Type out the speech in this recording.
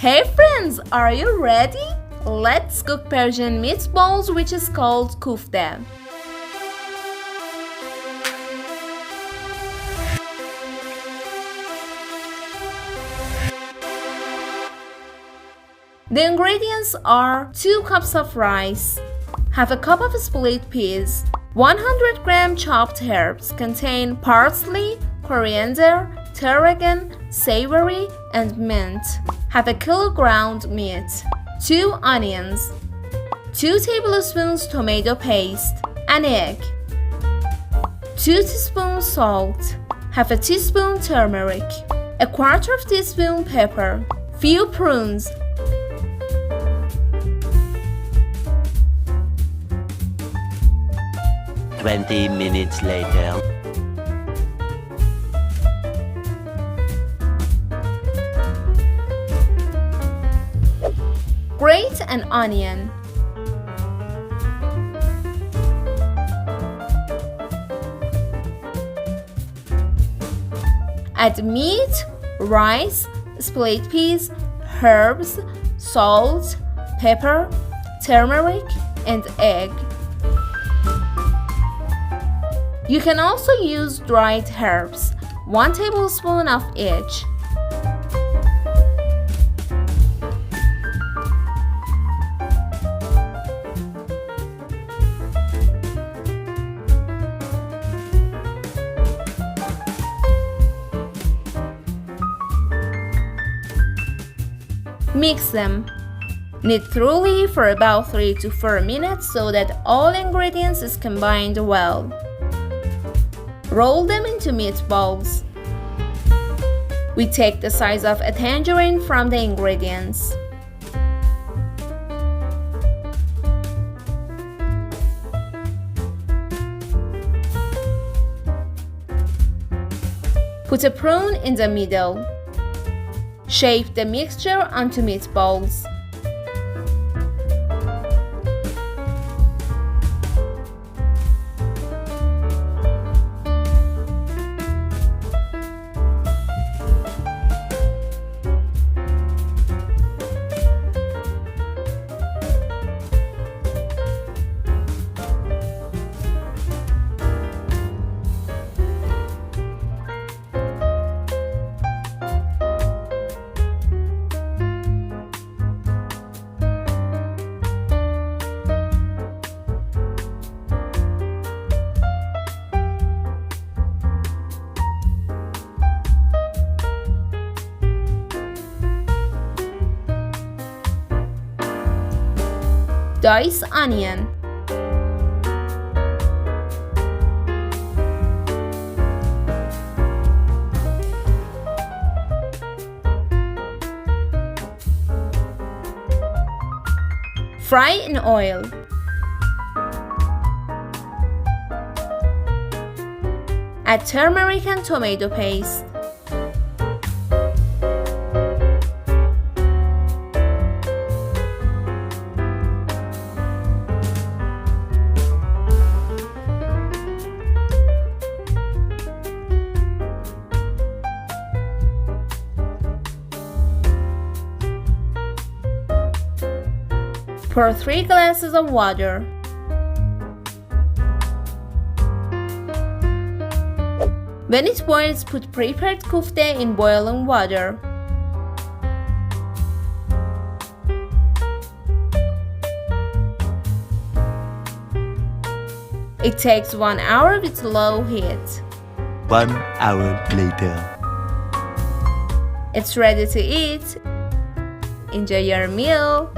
Hey friends, are you ready? Let's cook Persian meatballs, which is called koofteh. The ingredients are 2 cups of rice, half a cup of split peas, 100 gram chopped herbs contain parsley, coriander, tarragon, savory, and mint, half a kilo ground meat, 2 onions, 2 tablespoons tomato paste, an egg, 2 teaspoons salt, half a teaspoon turmeric, a quarter of teaspoon pepper, few prunes, Twenty minutes later. grate an onion, add meat, rice, split peas, herbs, salt, pepper, turmeric, and egg. You can also use dried herbs, 1 tablespoon of each. Mix them. Knead thoroughly for about 3 to 4 minutes so that all ingredients is combined well. Roll them into meatballs. We take the size of a tangerine from the ingredients. Put a prune in the middle. Shape the mixture onto meatballs. Dice onion. Fry in oil. Add turmeric and tomato paste. Pour 3 glasses of water. When it boils, put prepared koofteh in boiling water. It takes 1 hour with low heat. 1 hour later. It's ready to eat. Enjoy your meal.